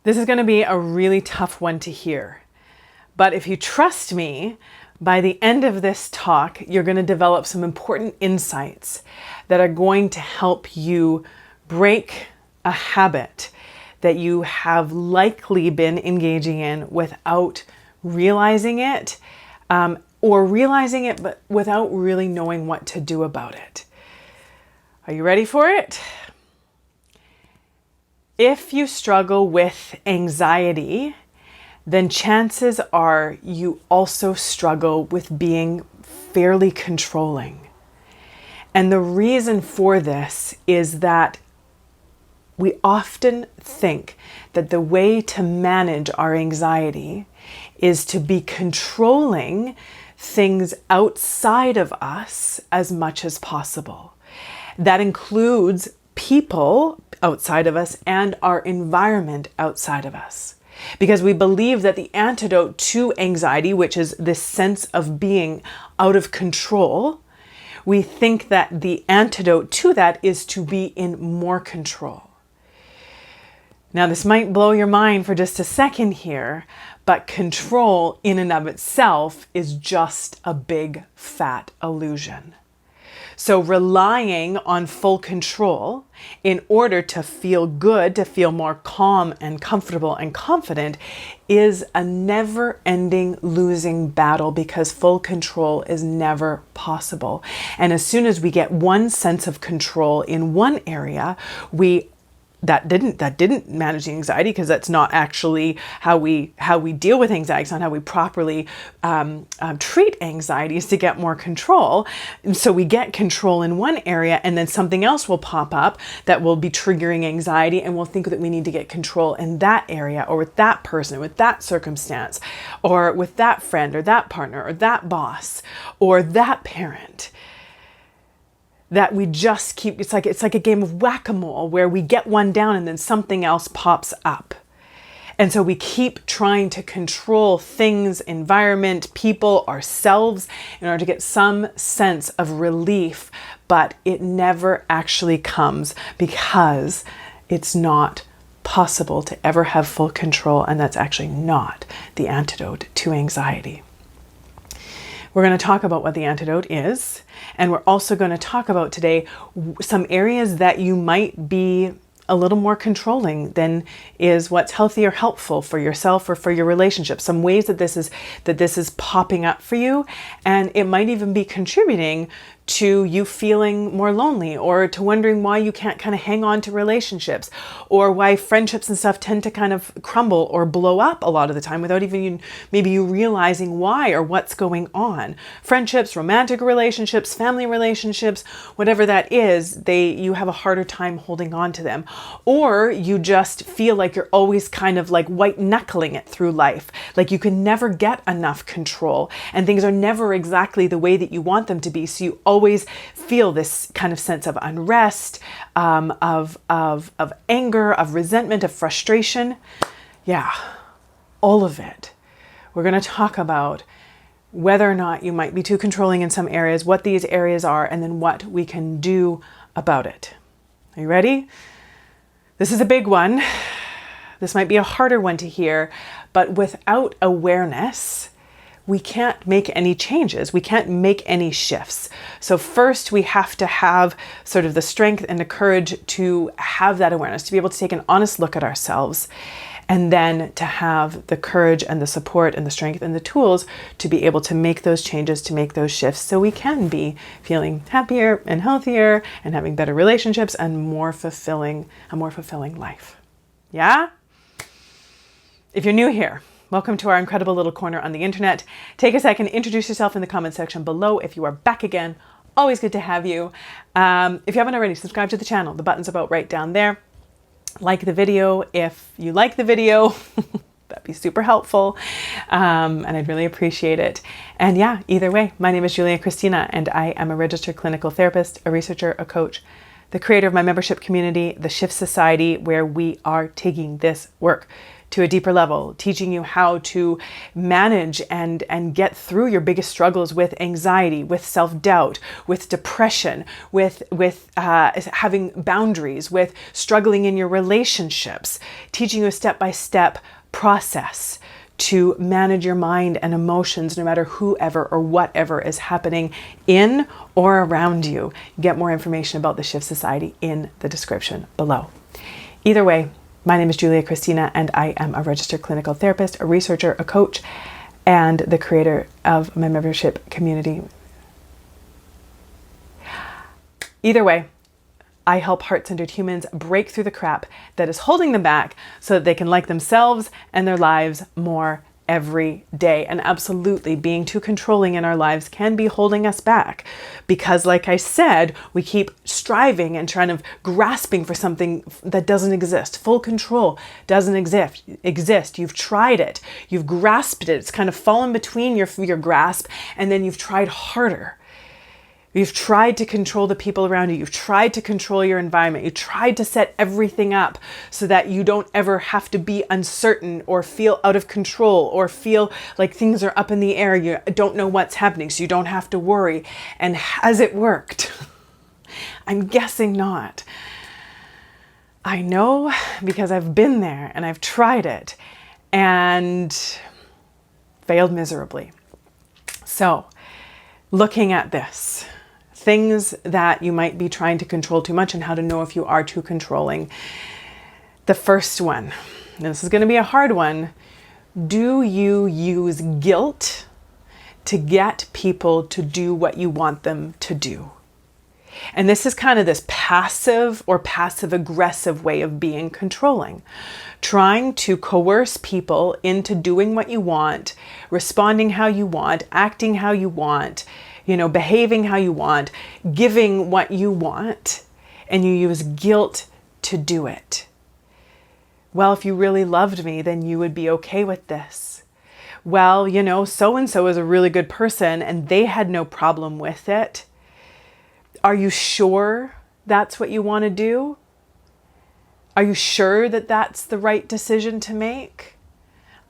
This is going to be a really tough one to hear. But if you trust me, by the end of this talk, you're going to develop some important insights that are going to help you break a habit that you have likely been engaging in without realizing it, or realizing it but without really knowing what to do about it. Are you ready for it? If you struggle with anxiety, then chances are you also struggle with being fairly controlling. And the reason for this is that we often think that the way to manage our anxiety is to be controlling things outside of us as much as possible. That includes people outside of us and our environment outside of us. Because we believe that the antidote to anxiety, which is this sense of being out of control, we think that the antidote to that is to be in more control. Now, this might blow your mind for just a second here, but control in and of itself is just a big fat illusion. So relying on full control in order to feel good, to feel more calm and comfortable and confident is a never-ending losing battle because full control is never possible. And as soon as we get one sense of control in one area, that didn't manage the anxiety, because that's not actually how we deal with anxiety. It's not how we properly treat anxiety, is to get more control. And so we get control in one area, and then something else will pop up that will be triggering anxiety, and we'll think that we need to get control in that area, or with that person, or with that circumstance, or with that friend, or that partner, or that boss, or that parent. That we just keep, it's like a game of whack-a-mole where we get one down and then something else pops up. And so we keep trying to control things, environment, people, ourselves in order to get some sense of relief, but it never actually comes because it's not possible to ever have full control, and that's actually not the antidote to anxiety. We're going to talk about what the antidote is, and we're also going to talk about today some areas that you might be a little more controlling than is what's healthy or helpful for yourself or for your relationship. Some ways that this is popping up for you, and it might even be contributing to you feeling more lonely, or to wondering why you can't kind of hang on to relationships, or why friendships and stuff tend to kind of crumble or blow up a lot of the time without even maybe you realizing why or what's going on. Friendships, romantic relationships, family relationships, whatever that is, you have a harder time holding on to them. Or you just feel like you're always kind of like white knuckling it through life. Like you can never get enough control, and things are never exactly the way that you want them to be. So you always feel this kind of sense of unrest, of anger, of resentment, of frustration. Yeah, all of it. We're going to talk about whether or not you might be too controlling in some areas, what these areas are, and then what we can do about it. Are you ready? This is a big one. This might be a harder one to hear, but without awareness, we can't make any changes. We can't make any shifts. So first we have to have sort of the strength and the courage to have that awareness, to be able to take an honest look at ourselves, and then to have the courage and the support and the strength and the tools to be able to make those changes, to make those shifts, so we can be feeling happier and healthier and having better relationships and a more fulfilling life. Yeah? If you're new here, welcome to our incredible little corner on the internet. Take a second, introduce yourself in the comment section below. If you are back again, always good to have you. If you haven't already, subscribe to the channel. The button's about right down there. Like the video if you like the video. That'd be super helpful. And I'd really appreciate it. And yeah, either way, my name is Julia Christina, and I am a registered clinical therapist, a researcher, a coach, the creator of my membership community, the Shift Society, where we are taking this work to a deeper level, teaching you how to manage and get through your biggest struggles with anxiety, with self-doubt, with depression, with having boundaries, with struggling in your relationships, teaching you a step-by-step process to manage your mind and emotions no matter whoever or whatever is happening in or around you. Get more information about the Shift Society in the description below. Either way, my name is Julia Christina, and I am a registered clinical therapist, a researcher, a coach, and the creator of my membership community. Either way, I help heart-centered humans break through the crap that is holding them back so that they can like themselves and their lives more every day. And absolutely, being too controlling in our lives can be holding us back because, like I said, we keep striving and trying to grasping for something that doesn't exist. Full control doesn't exist. You've tried it. You've grasped it. It's kind of fallen between your grasp, and then you've tried harder. You've tried to control the people around you. You've tried to control your environment. You tried to set everything up so that you don't ever have to be uncertain or feel out of control or feel like things are up in the air. You don't know what's happening, so you don't have to worry. And has it worked? I'm guessing not. I know because I've been there and I've tried it and failed miserably. So, looking at this, things that you might be trying to control too much and how to know if you are too controlling. The first one, and this is going to be a hard one. Do you use guilt to get people to do what you want them to do? And this is kind of this passive or passive-aggressive way of being controlling. Trying to coerce people into doing what you want, responding how you want, acting how you want, behaving how you want, giving what you want, and you use guilt to do it. Well, if you really loved me, then you would be okay with this. Well, so-and-so is a really good person and they had no problem with it. Are you sure that's what you want to do? Are you sure that that's the right decision to make?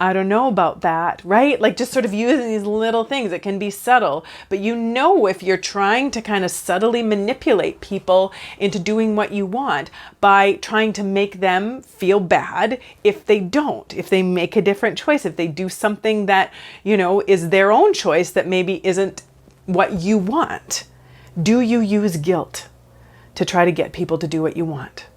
I don't know about that, right? Like just sort of using these little things. It can be subtle, but if you're trying to kind of subtly manipulate people into doing what you want by trying to make them feel bad if they don't, if they make a different choice, if they do something that, is their own choice that maybe isn't what you want. Do you use guilt to try to get people to do what you want?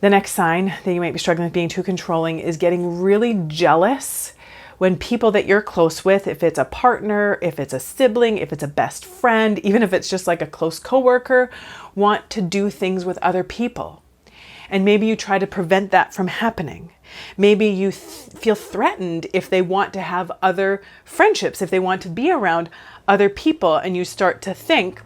The next sign that you might be struggling with being too controlling is getting really jealous when people that you're close with, if it's a partner, if it's a sibling, if it's a best friend, even if it's just like a close coworker, want to do things with other people. And maybe you try to prevent that from happening. Maybe you feel threatened if they want to have other friendships, if they want to be around other people, and you start to think,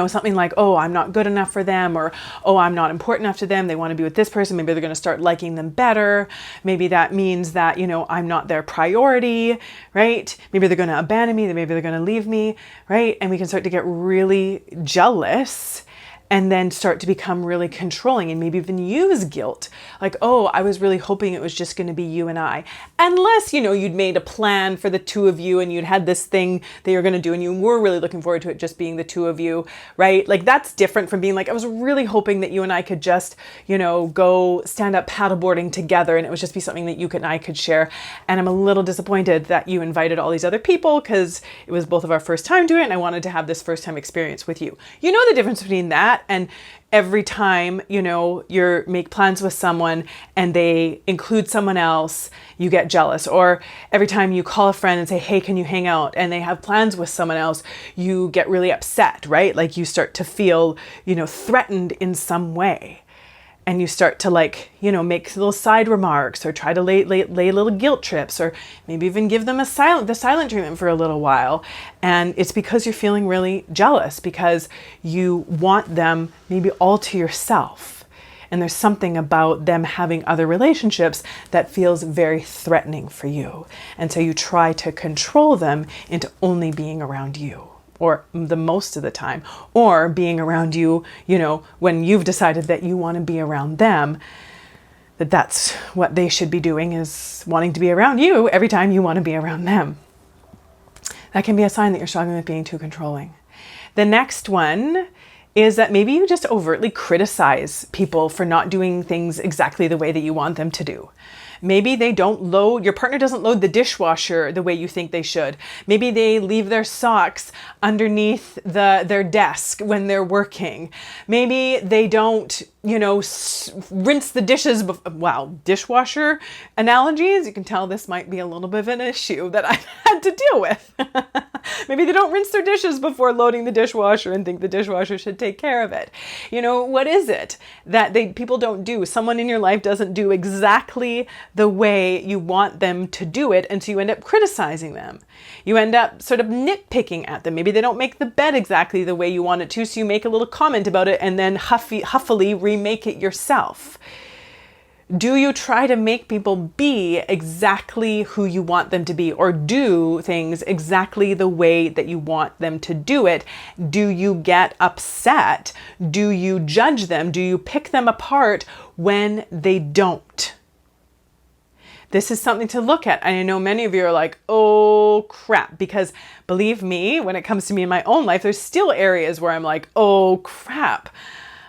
something like, oh, I'm not good enough for them, or, oh, I'm not important enough to them. They want to be with this person. Maybe they're going to start liking them better. Maybe that means that, I'm not their priority, right? Maybe they're going to abandon me. Maybe they're going to leave me, right? And we can start to get really jealous and then start to become really controlling and maybe even use guilt. Like, oh, I was really hoping it was just going to be you and I. Unless, you'd made a plan for the two of you and you'd had this thing that you're going to do and you were really looking forward to it just being the two of you, right? Like that's different from being like, I was really hoping that you and I could just, go stand up paddleboarding together and it would just be something that you and I could share. And I'm a little disappointed that you invited all these other people because it was both of our first time doing it and I wanted to have this first time experience with you. You know the difference between that and every time, you make plans with someone and they include someone else, you get jealous. Or every time you call a friend and say, hey, can you hang out? And they have plans with someone else, you get really upset, right? Like you start to feel, threatened in some way. And you start to make little side remarks or try to lay little guilt trips or maybe even give them the silent treatment for a little while. And it's because you're feeling really jealous because you want them maybe all to yourself. And there's something about them having other relationships that feels very threatening for you. And so you try to control them into only being around you. Or the most of the time, or being around you, when you've decided that you want to be around them that that's what they should be doing, is wanting to be around you every time you want to be around them. That can be a sign that you're struggling with being too controlling. The next one is that maybe you just overtly criticize people for not doing things exactly the way that you want them to do. Maybe your partner doesn't load the dishwasher the way you think they should. Maybe they leave their socks underneath their desk when they're working. Maybe they don't, rinse the dishes. Wow, dishwasher analogies. You can tell this might be a little bit of an issue that I've had to deal with. Maybe they don't rinse their dishes before loading the dishwasher and think the dishwasher should take care of it. What is it that people don't do? Someone in your life doesn't do exactly the way you want them to do it, and so you end up criticizing them. You end up sort of nitpicking at them. Maybe they don't make the bed exactly the way you want it to, so you make a little comment about it and then huffily remake it yourself. Do you try to make people be exactly who you want them to be, or do things exactly the way that you want them to do it? Do you get upset? Do you judge them? Do you pick them apart when they don't? This is something to look at. And I know many of you are like, oh crap, because believe me, when it comes to me in my own life, there's still areas where I'm like, oh crap.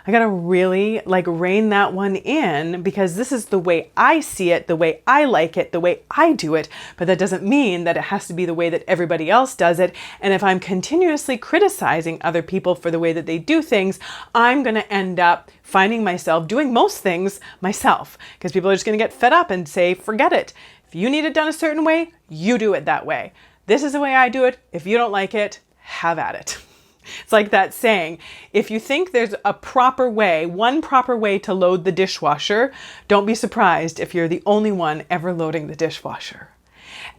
I gotta really rein that one in, because this is the way I see it, the way I like it, the way I do it. But that doesn't mean that it has to be the way that everybody else does it. And if I'm continuously criticizing other people for the way that they do things, I'm gonna end up finding myself doing most things myself, because people are just gonna get fed up and say, forget it. If you need it done a certain way, you do it that way. This is the way I do it. If you don't like it, have at it. It's like that saying, if you think there's a proper way, one proper way to load the dishwasher, don't be surprised if you're the only one ever loading the dishwasher.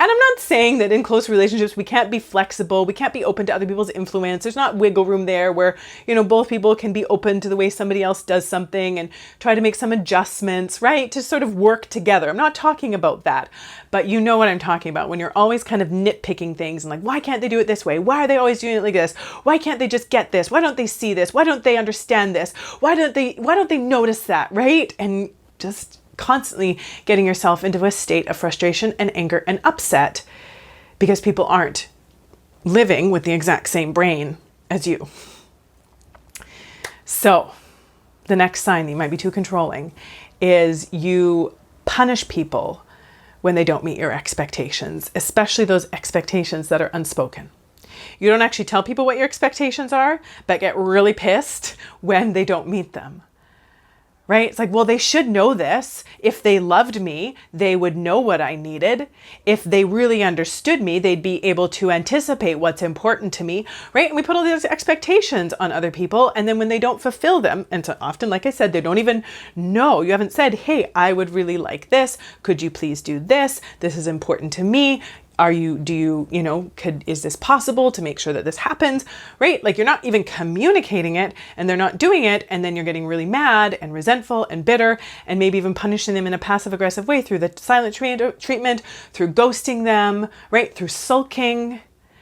And I'm not saying that in close relationships we can't be flexible, we can't be open to other people's influence. There's not wiggle room there where, both people can be open to the way somebody else does something and try to make some adjustments, right? To sort of work together. I'm not talking about that, but you know what I'm talking about when you're always kind of nitpicking things and like, why can't they do it this way? Why are they always doing it like this? Why can't they just get this? Why don't they see this? Why don't they understand this? Why don't they notice that, right? And just constantly getting yourself into a state of frustration and anger and upset because people aren't living with the exact same brain as you. So the next sign that you might be too controlling is you punish people when they don't meet your expectations, especially those expectations that are unspoken. You don't actually tell people what your expectations are, but get really pissed when they don't meet them. Right? It's like, well, they should know this. If they loved me, they would know what I needed. If they really understood me, they'd be able to anticipate what's important to me, right? And we put all these expectations on other people. And then when they don't fulfill them, and so often, like I said, they don't even know. You haven't said, hey, I would really like this. Could you please do this? This is important to me. Is this possible to make sure that this happens, right? Like you're not even communicating it and they're not doing it. And then you're getting really mad and resentful and bitter and maybe even punishing them in a passive aggressive way through the silent treatment, through ghosting them, right? Through sulking,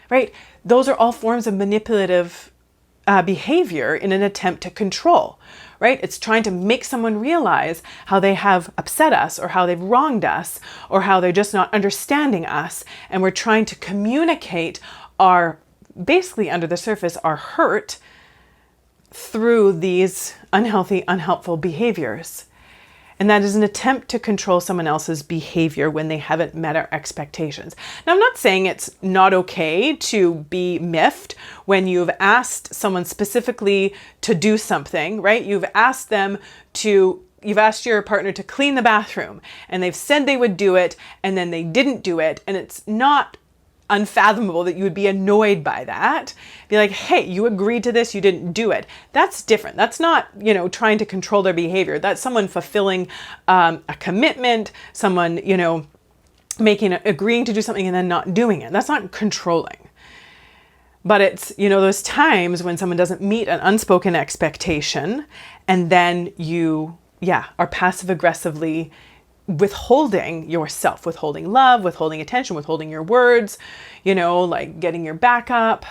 right? Those are all forms of manipulative behavior in an attempt to control, right? It's trying to make someone realize how they have upset us or how they've wronged us or how they're just not understanding us. And we're trying to communicate basically under the surface, our hurt through these unhealthy, unhelpful behaviors. And that is an attempt to control someone else's behavior when they haven't met our expectations. Now, I'm not saying it's not okay to be miffed when you've asked someone specifically to do something, right? You've asked your partner to clean the bathroom and they've said they would do it and then they didn't do it. And it's not unfathomable that you would be annoyed by that. Be like, hey, you agreed to this, you didn't do it. That's different. That's not, trying to control their behavior. That's someone fulfilling a commitment, someone, agreeing to do something and then not doing it. That's not controlling. But it's, those times when someone doesn't meet an unspoken expectation and then you, are passive aggressively withholding yourself, withholding love, withholding attention, withholding your words, like getting your back up.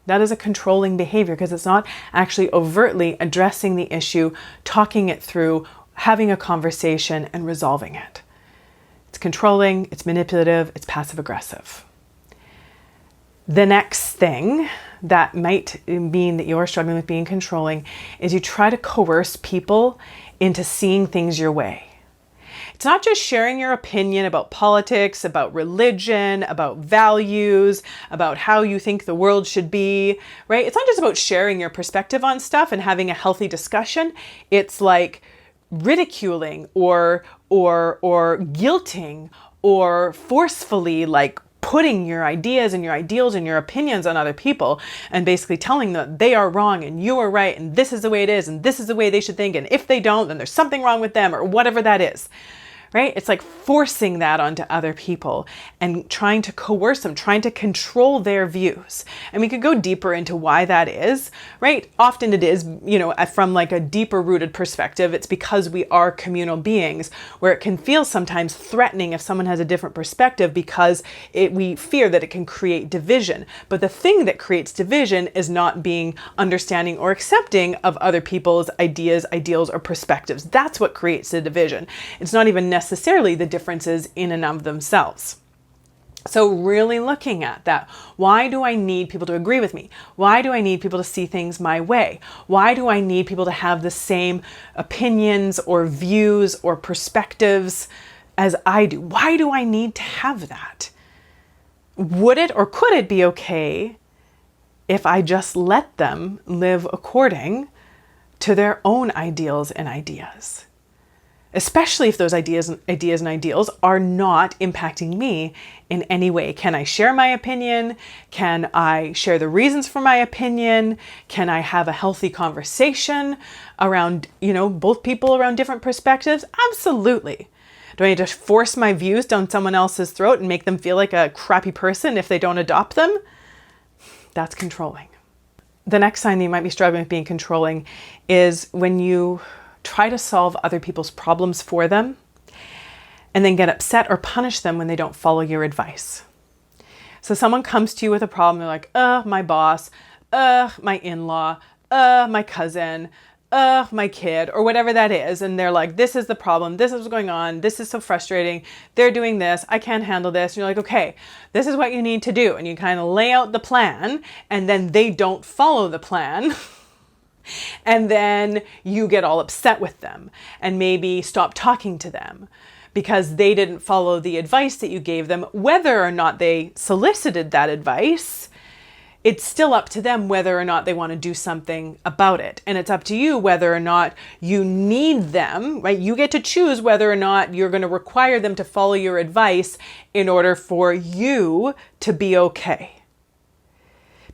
That is a controlling behavior because it's not actually overtly addressing the issue, talking it through, having a conversation and resolving it. It's controlling, it's manipulative, it's passive aggressive. The next thing that might mean that you're struggling with being controlling is you try to coerce people into seeing things your way. It's not just sharing your opinion about politics, about religion, about values, about how you think the world should be, right? It's not just about sharing your perspective on stuff and having a healthy discussion. It's like ridiculing or guilting or forcefully like putting your ideas and your ideals and your opinions on other people and basically telling them that they are wrong and you are right and this is the way it is and this is the way they should think, and if they don't, then there's something wrong with them, or whatever that is. Right? It's like forcing that onto other people and trying to coerce them, trying to control their views. And we could go deeper into why that is, right? Often it is, from like a deeper rooted perspective, it's because we are communal beings where it can feel sometimes threatening if someone has a different perspective because we fear that it can create division. But the thing that creates division is not being understanding or accepting of other people's ideas, ideals, or perspectives. That's what creates the division. It's not even necessarily the differences in and of themselves. So really looking at that, why do I need people to agree with me? Why do I need people to see things my way? Why do I need people to have the same opinions or views or perspectives as I do? Why do I need to have that? Would it or could it be okay if I just let them live according to their own ideals and ideas? Especially if those ideas and ideals are not impacting me in any way. Can I share my opinion? Can I share the reasons for my opinion? Can I have a healthy conversation around, both people around different perspectives? Absolutely. Do I need to force my views down someone else's throat and make them feel like a crappy person if they don't adopt them? That's controlling. The next sign that you might be struggling with being controlling is when you try to solve other people's problems for them and then get upset or punish them when they don't follow your advice. So someone comes to you with a problem, they're like, my boss, my in-law, my cousin, my kid, or whatever that is. And they're like, this is the problem. This is what's going on. This is so frustrating. They're doing this. I can't handle this. And you're like, okay, this is what you need to do. And you kind of lay out the plan, and then they don't follow the plan. And then you get all upset with them and maybe stop talking to them because they didn't follow the advice that you gave them. Whether or not they solicited that advice, it's still up to them whether or not they want to do something about it. And it's up to you whether or not you need them, right? You get to choose whether or not you're going to require them to follow your advice in order for you to be okay.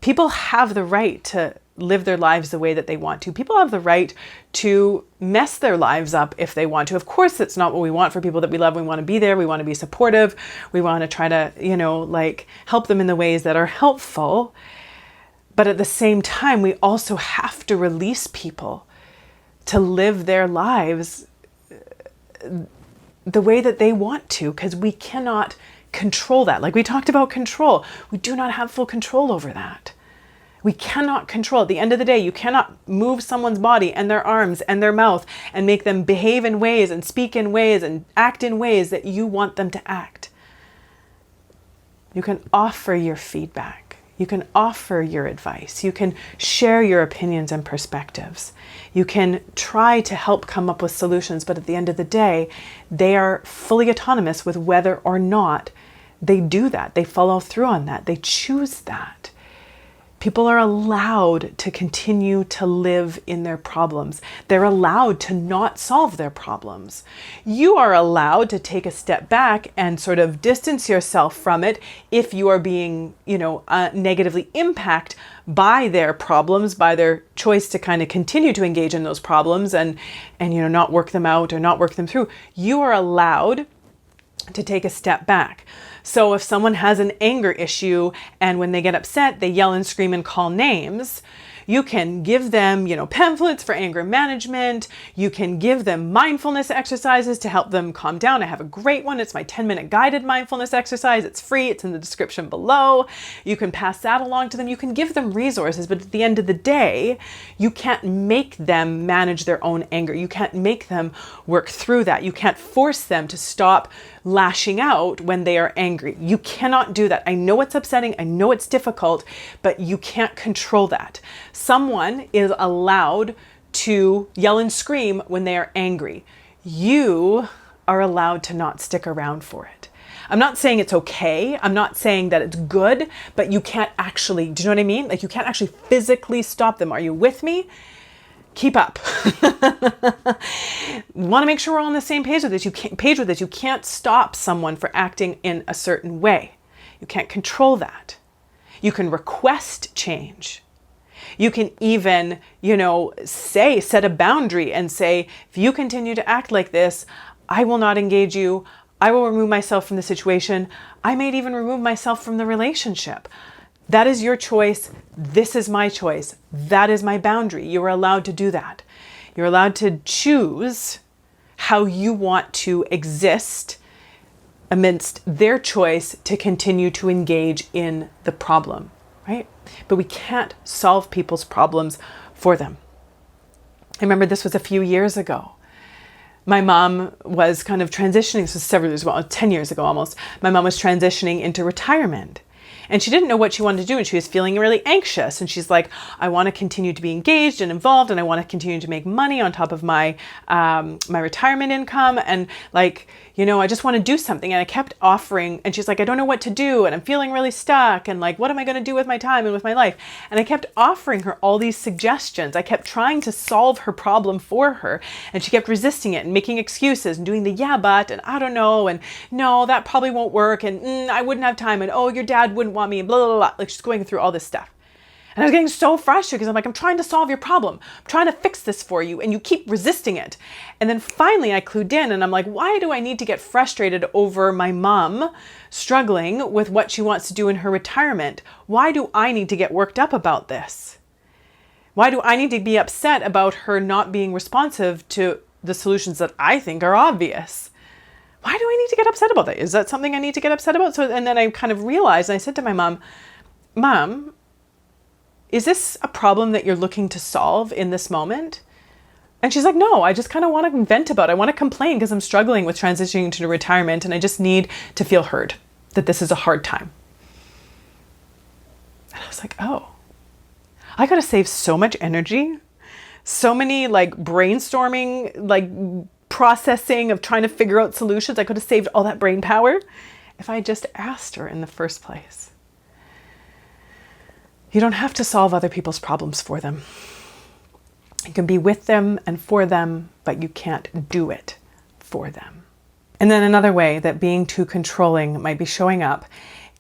People have the right to live their lives the way that they want to. People have the right to mess their lives up if they want to. Of course, that's not what we want for people that we love. We want to be there. We want to be supportive. We want to try to, help them in the ways that are helpful. But at the same time, we also have to release people to live their lives the way that they want to, because we cannot control that. Like we talked about control. We do not have full control over that. We cannot control. At the end of the day, you cannot move someone's body and their arms and their mouth and make them behave in ways and speak in ways and act in ways that you want them to act. You can offer your feedback. You can offer your advice. You can share your opinions and perspectives. You can try to help come up with solutions, but at the end of the day, they are fully autonomous with whether or not they do that. They follow through on that. They choose that. People are allowed to continue to live in their problems. They're allowed to not solve their problems. You are allowed to take a step back and sort of distance yourself from it if you are being, negatively impacted by their problems, by their choice to kind of continue to engage in those problems and not work them out or not work them through. You are allowed to take a step back. So if someone has an anger issue and when they get upset, they yell and scream and call names, You can give them, pamphlets for anger management. You can give them mindfulness exercises to help them calm down. I have a great one. It's my 10-minute guided mindfulness exercise. It's free. It's in the description below. You can pass that along to them. You can give them resources, but at the end of the day, you can't make them manage their own anger. You can't make them work through that. You can't force them to stop lashing out when they are angry. You cannot do that. I know it's upsetting. I know it's difficult, but you can't control that. Someone is allowed to yell and scream when they are angry. You are allowed to not stick around for it. I'm not saying it's okay. I'm not saying that it's good, but you can't actually, do you know what I mean? Like, you can't actually physically stop them. Are you with me? Keep up. Want to make sure we're all on the same page with this. You can't stop someone for acting in a certain way. You can't control that. You can request change. You can even, set a boundary and say, if you continue to act like this, I will not engage you. I will remove myself from the situation. I may even remove myself from the relationship. That is your choice. This is my choice. That is my boundary. You are allowed to do that. You're allowed to choose how you want to exist amidst their choice to continue to engage in the problem, right? But we can't solve people's problems for them. I remember this was a few years ago. My mom was kind of transitioning, this was several years ago, 10 years ago almost. My mom was transitioning into retirement. And she didn't know what she wanted to do, and she was feeling really anxious. And she's like, I want to continue to be engaged and involved, and I want to continue to make money on top of my my retirement income. And I just want to do something. And I kept offering, and she's like, I don't know what to do, and I'm feeling really stuck, and what am I going to do with my time and with my life? And I kept offering her all these suggestions. I kept trying to solve her problem for her, and she kept resisting it and making excuses and doing the yeah, but, and I don't know, and no, that probably won't work, and I wouldn't have time, and oh, your dad wouldn't want me, and blah, blah, blah. Like, she's going through all this stuff. And I was getting so frustrated because I'm like, I'm trying to solve your problem. I'm trying to fix this for you, and you keep resisting it. And then finally I clued in, and I'm like, why do I need to get frustrated over my mom struggling with what she wants to do in her retirement? Why do I need to get worked up about this? Why do I need to be upset about her not being responsive to the solutions that I think are obvious? Why do I need to get upset about that? Is that something I need to get upset about? And then I kind of realized, and I said to my Mom, is this a problem that you're looking to solve in this moment? And she's like, no, I just kind of want to vent about it. I want to complain because I'm struggling with transitioning to retirement, and I just need to feel heard, that this is a hard time. And I was like, oh, I got to save so much energy, so many brainstorming, processing of trying to figure out solutions. I could have saved all that brain power if I just asked her in the first place. You don't have to solve other people's problems for them. You can be with them and for them, but you can't do it for them. And then another way that being too controlling might be showing up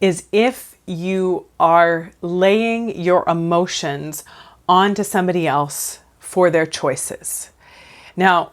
is if you are laying your emotions onto somebody else for their choices. Now,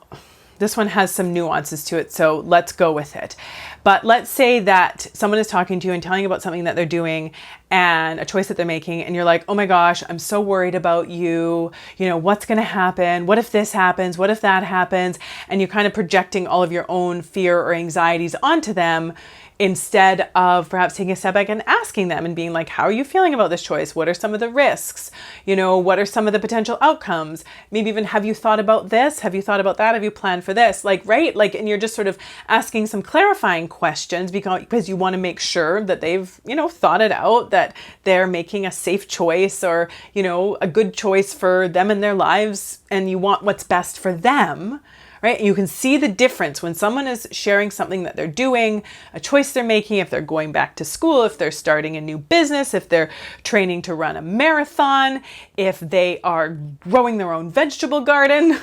this one has some nuances to it, so let's go with it. But let's say that someone is talking to you and telling you about something that they're doing and a choice that they're making, and you're like, oh my gosh, I'm so worried about you. What's going to happen? What if this happens? What if that happens? And you're kind of projecting all of your own fear or anxieties onto them, instead of perhaps taking a step back and asking them and being like, how are you feeling about this choice? What are some of the risks? What are some of the potential outcomes? Maybe even, have you thought about this? Have you thought about that? Have you planned for this? Right? And you're just sort of asking some clarifying questions because you want to make sure that they've, thought it out, that they're making a safe choice or, a good choice for them and their lives, and you want what's best for them. Right? You can see the difference when someone is sharing something that they're doing, a choice they're making, if they're going back to school, if they're starting a new business, if they're training to run a marathon, if they are growing their own vegetable garden,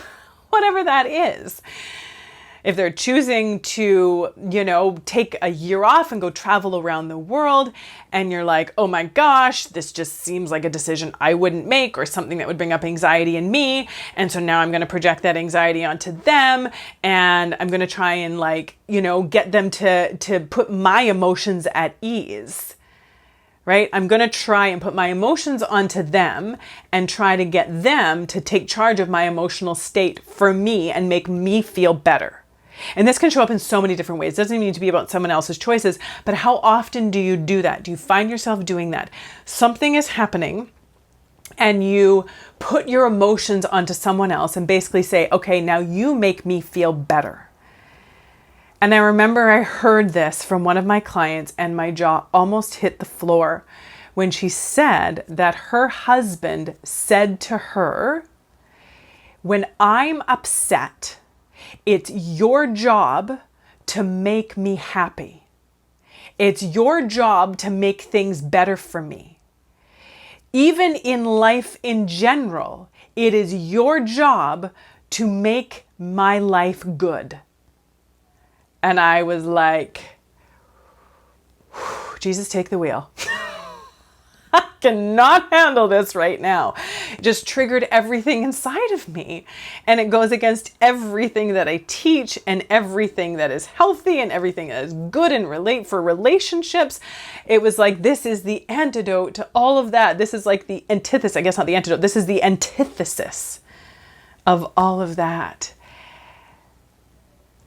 whatever that is. If they're choosing to, take a year off and go travel around the world, and you're like, oh my gosh, this just seems like a decision I wouldn't make, or something that would bring up anxiety in me. And so now I'm going to project that anxiety onto them, and I'm going to try and get them to put my emotions at ease. right? I'm going to try and put my emotions onto them and try to get them to take charge of my emotional state for me and make me feel better. And this can show up in so many different ways. It doesn't even need to be about someone else's choices, but how often do you do that? Do you find yourself doing that? Something is happening and you put your emotions onto someone else and basically say, okay, now you make me feel better. And I remember I heard this from one of my clients and my jaw almost hit the floor when she said that her husband said to her, when I'm upset, it's your job to make me happy. It's your job to make things better for me. Even in life in general, it is your job to make my life good. And I was like, Jesus, take the wheel. I cannot handle this right now. It just triggered everything inside of me. And it goes against everything that I teach and everything that is healthy and everything that is good and for relationships. It was like, this is the antidote to all of that. This is like the antithesis, I guess not the antidote. This is the antithesis of all of that.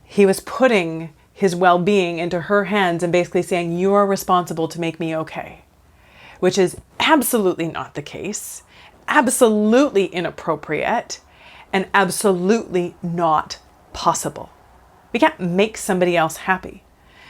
He was putting his well-being into her hands and basically saying, you are responsible to make me okay, which is absolutely not the case, absolutely inappropriate, and absolutely not possible. We can't make somebody else happy.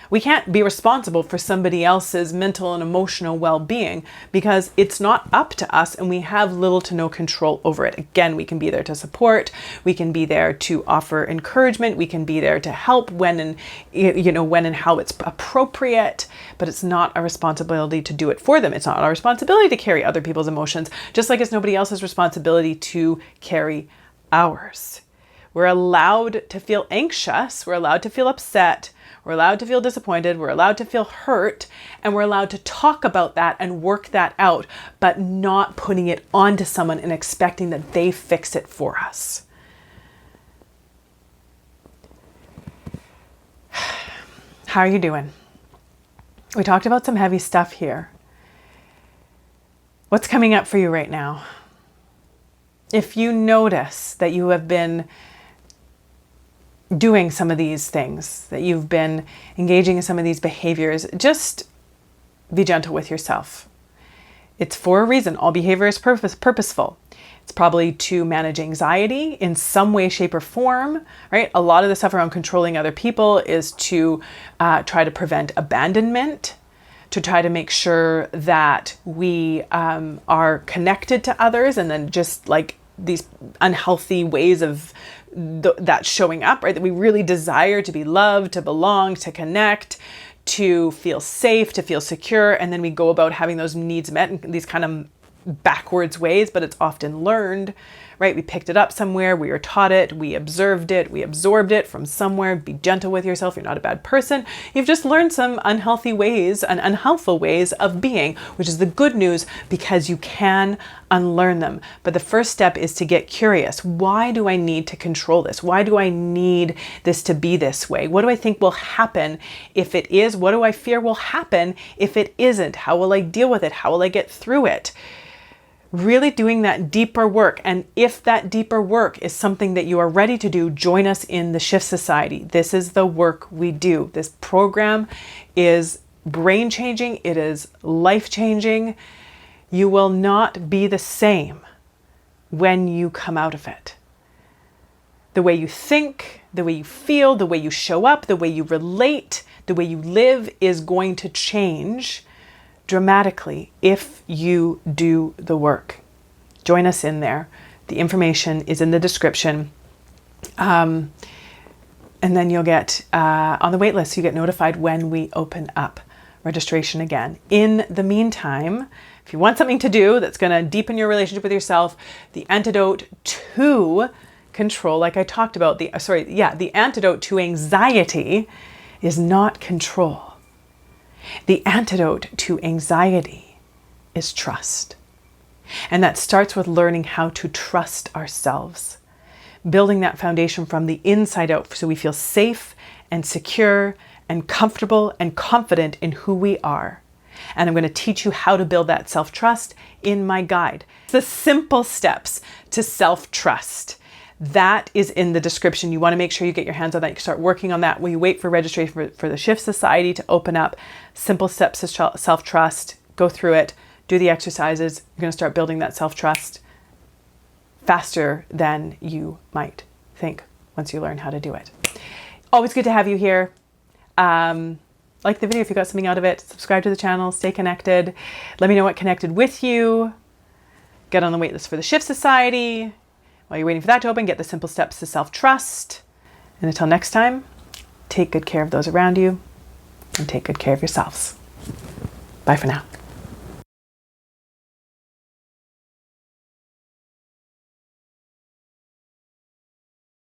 We can't be responsible for somebody else's mental and emotional well-being because it's not up to us and we have little to no control over it. Again, we can be there to support, we can be there to offer encouragement, we can be there to help when and how it's appropriate, but it's not our responsibility to do it for them. It's not our responsibility to carry other people's emotions, just like it's nobody else's responsibility to carry ours. We're allowed to feel anxious, we're allowed to feel upset, we're allowed to feel disappointed, we're allowed to feel hurt, and we're allowed to talk about that and work that out, but not putting it onto someone and expecting that they fix it for us. How are you doing? We talked about some heavy stuff here. What's coming up for you right now? If you notice that you have been doing some of these things, that you've been engaging in some of these behaviors, just be gentle with yourself. It's for a reason. All behavior is purposeful. It's probably to manage anxiety in some way, shape, or form, right? A lot of the stuff around controlling other people is to try to prevent abandonment, to try to make sure that we are connected to others, and then just like these unhealthy ways of that showing up, right? That we really desire to be loved, to belong, to connect, to feel safe, to feel secure. And then we go about having those needs met in these kind of backwards ways, but it's often learned, right? We picked it up somewhere, we were taught it, we observed it, we absorbed it from somewhere. Be gentle with yourself. You're not a bad person. You've just learned some unhealthy ways and unhelpful ways of being, which is the good news because you can unlearn them. But the first step is to get curious. Why do I need to control this? Why do I need this to be this way? What do I think will happen if it is? What do I fear will happen if it isn't? How will I deal with it? How will I get through it? Really doing that deeper work. And if that deeper work is something that you are ready to do, join us in the Shift Society. This is the work we do. This program is brain changing. It is life changing. You will not be the same when you come out of it. The way you think, the way you feel, the way you show up, the way you relate, the way you live is going to change dramatically if you do the work. Join us in there. The information is in the description. And then you'll get on the wait list, you get notified when we open up registration again. In the meantime, if you want something to do that's going to deepen your relationship with yourself, the antidote to control, like I talked about, the antidote to anxiety is not control. The antidote to anxiety is trust. And that starts with learning how to trust ourselves, building that foundation from the inside out so we feel safe and secure and comfortable and confident in who we are. And I'm going to teach you how to build that self-trust in my guide. The simple steps to self-trust. That is in the description. You want to make sure you get your hands on that. You can start working on that while you wait for registration for the Shift Society to open up. Simple steps to self-trust. Go through it. Do the exercises. You're going to start building that self-trust faster than you might think once you learn how to do it. Always good to have you here. Like the video if you got something out of it. Subscribe to the channel. Stay connected. Let me know what connected with you. Get on the waitlist for the Shift Society. While you're waiting for that to open, get the simple steps to self-trust. And until next time, take good care of those around you and take good care of yourselves. Bye for now.